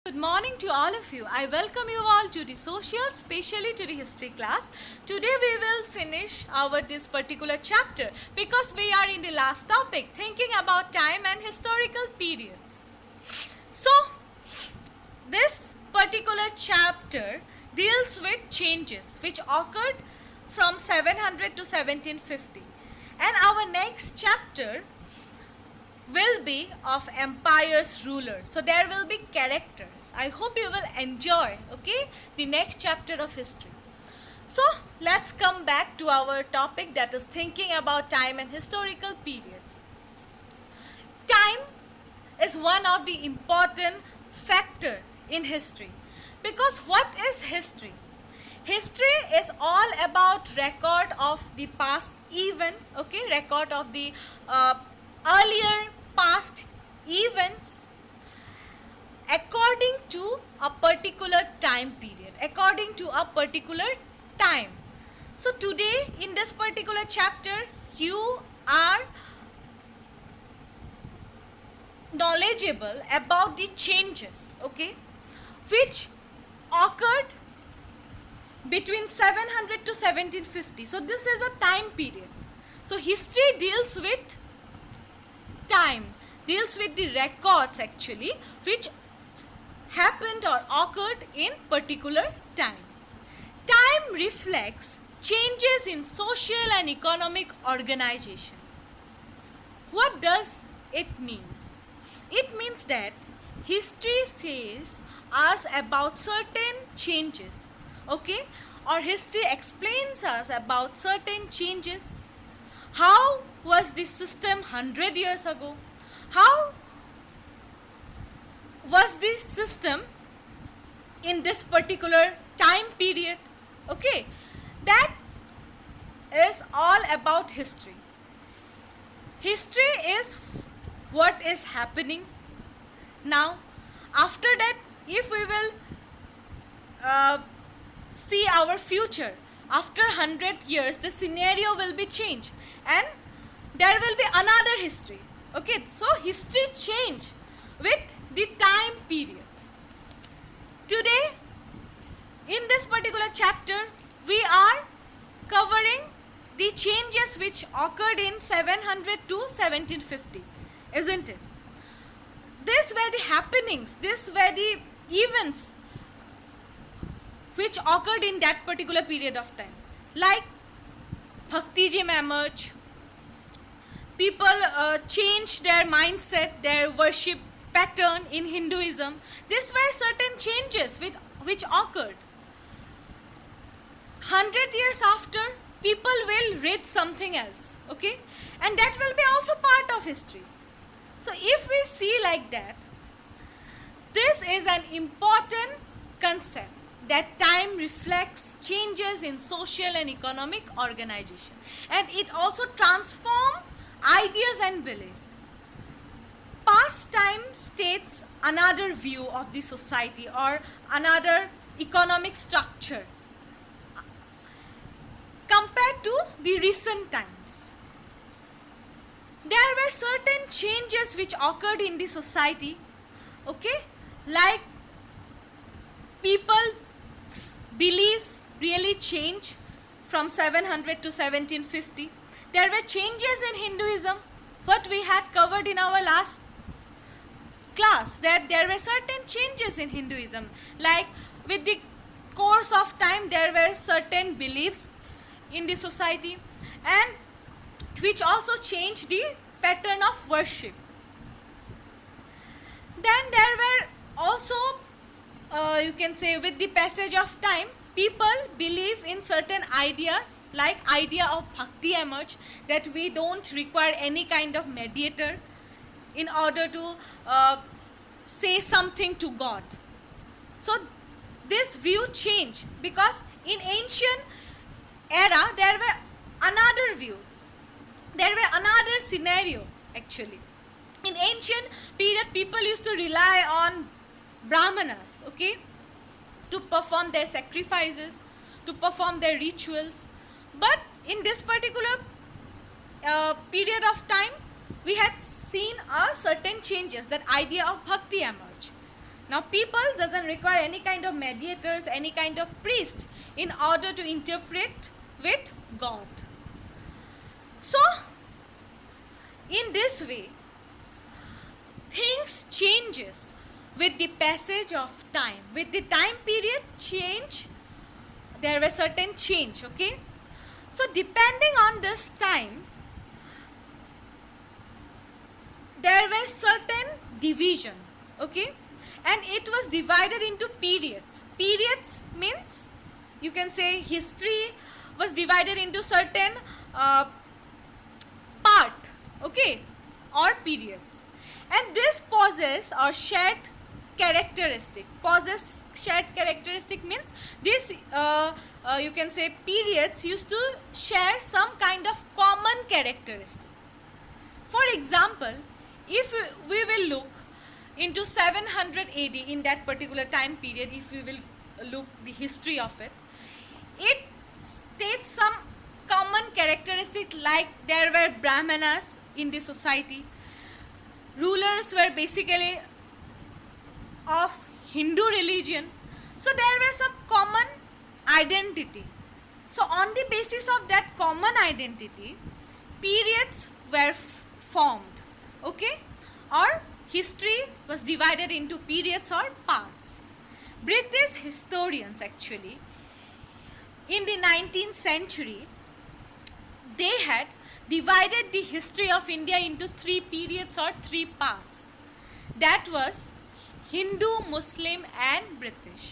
Good morning to all of you. I welcome you all to the social, especially to the history class. Today we will finish our this particular chapter because we are in the last topic, thinking about time and historical periods. So, this particular chapter deals with changes which occurred from 700 to 1750. And our next chapter will be of empire's rulers. So there will be characters. I hope you will enjoy, the next chapter of history. So let's come back to our topic, that is thinking about time and historical periods. Time is one of the important factor in history, because what is history? History is all about record of the past event, record of the earlier past events according to a particular time period, according to a particular time. So today in this particular chapter you are knowledgeable about the changes, which occurred between 700 to 1750. So this is a time period. So history deals with time, deals with the records actually which happened or occurred in particular time. Time reflects changes in social and economic organization. What does it means? It means that history says us about certain changes, or history explains us about certain changes. How was this system 100 years ago? How was this system in this particular time period? That is all about history. History is what is happening now. After that, if we will see our future, after 100 years the scenario will be changed and there will be another history. So history change with the time period. Today in this particular chapter we are covering the changes which occurred in 700 to 1750, isn't it? These were the happenings, these were the events which occurred in that particular period of time, like Bhakti-jim emerged. People changed their mindset, their worship pattern in Hinduism. These were certain changes which occurred. 100 years after, people will read something else, and that will be also part of history. So if we see like that, this is an important concept, that time reflects changes in social and economic organization, and it also transforms ideas and beliefs. Past time states another view of the society or another economic structure compared to the recent times. There were certain changes which occurred in the society, like people belief really changed from 700 to 1750. There were changes in Hinduism, what we had covered in our last class, that there were certain changes in Hinduism, like with the course of time there were certain beliefs in the society and which also changed the pattern of worship. Then there were also you can say with the passage of time, people believe in certain ideas, like idea of bhakti emerged, that we don't require any kind of mediator in order to say something to God. So this view changed, because in ancient era there were another view, there were another scenario actually. In ancient period people used to rely on brahmanas, to perform their sacrifices, to perform their rituals. But in this particular period of time we had seen certain changes, that idea of bhakti emerged. Now people doesn't require any kind of mediators, any kind of priest in order to interpret with God. So in this way things changes with the passage of time. With the time period change, there was certain change, okay? So depending on this time, there were certain division, okay? And it was divided into periods. Periods means, you can say history was divided into certain part, okay, or periods. And this possess or shared characteristic. Possess shared characteristic means this you can say periods used to share some kind of common characteristic. For example, if we will look into 700 AD, in that particular time period, if we will look the history of it, it states some common characteristic, like there were brahmanas in the society. Rulers were basically of Hindu religion. So there were some common identity. So on the basis of that common identity, periods were formed, okay? Or history was divided into periods or parts. British historians actually, in the 19th century, they had divided the history of India into 3 periods or 3 parts. That was Hindu, Muslim and British.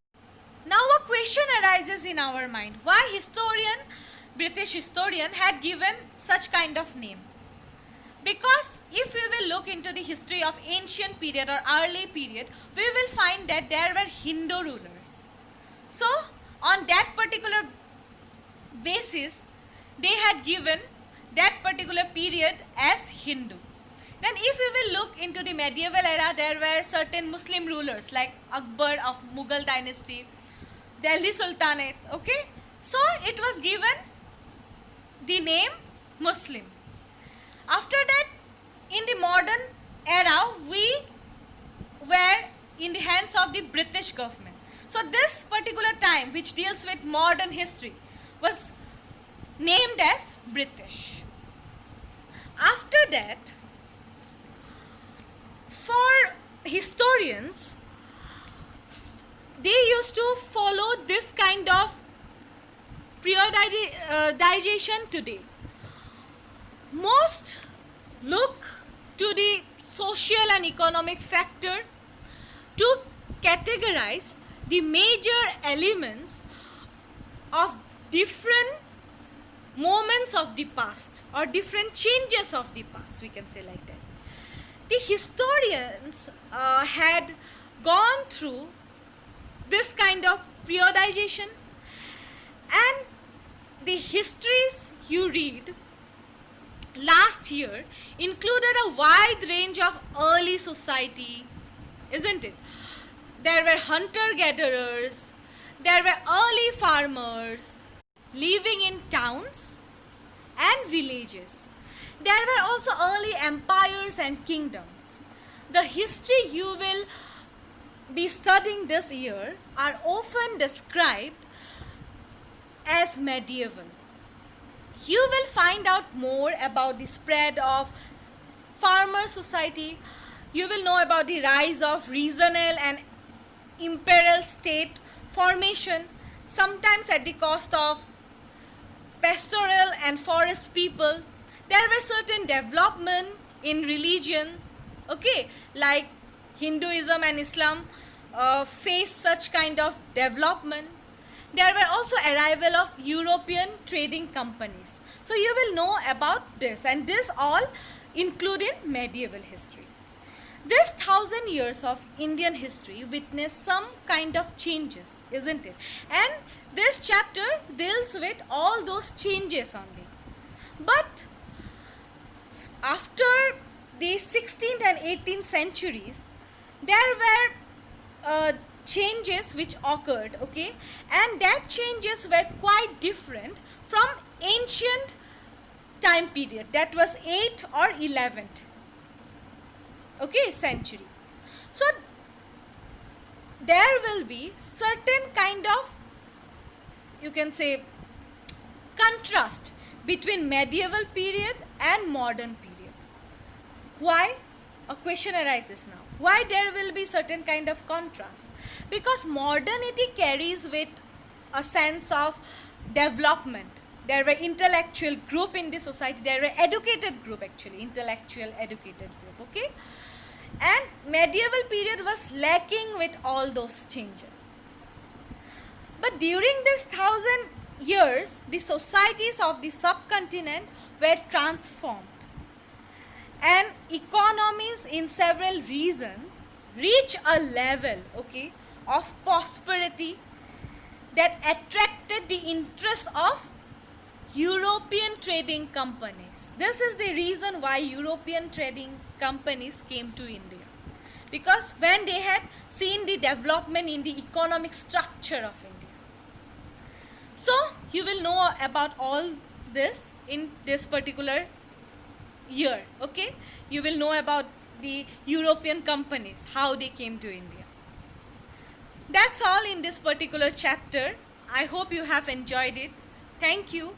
Now a question arises in our mind, why British historian had given such kind of name? Because if we will look into the history of ancient period or early period, we will find that there were Hindu rulers. So on that particular basis, they had given that particular period as Hindu. Then if we will look into the medieval era, there were certain Muslim rulers like Akbar of Mughal dynasty, Delhi Sultanate, okay? So it was given the name Muslim. After that, in the modern era, we were in the hands of the British government. So this particular time, which deals with modern history, was named as British. After that, for historians, they used to follow this kind of periodization today. Most look to the social and economic factor to categorize the major elements of different moments of the past or different changes of the past, we can say like that. The historians had gone through this kind of periodization, and the histories you read last year included a wide range of early society, isn't it? There were hunter-gatherers, there were early farmers living in towns and villages. There were also early empires and kingdoms. The history you will be studying this year are often described as medieval. You will find out more about the spread of farmer society. You will know about the rise of regional and imperial state formation, sometimes at the cost of pastoral and forest people. There were certain development in religion, okay, like Hinduism and Islam faced such kind of development. There were also arrival of European trading companies. So you will know about this, and this all included medieval history. This 1,000 years of Indian history witnessed some kind of changes, isn't it? And this chapter deals with all those changes only. But after the 16th and 18th centuries, there were changes which occurred, okay, and that changes were quite different from ancient time period, that was 8th or 11th, okay, century. So there will be certain kind of, you can say, contrast between medieval period and modern period. Why? A question arises now. Why there will be certain kind of contrast? Because modernity carries with a sense of development. There were intellectual group in the society, there were educated group, actually intellectual educated group, okay, and medieval period was lacking with all those changes. But during this 1,000 years, the societies of the subcontinent were transformed, and economies in several regions reach a level, okay, of prosperity that attracted the interest of European trading companies. This is the reason why European trading companies came to India, because when they had seen the development in the economic structure of India. So you will know about all this in this particular year, okay. You will know about the European companies, how they came to India. That's all in this particular chapter. I hope you have enjoyed it. Thank you.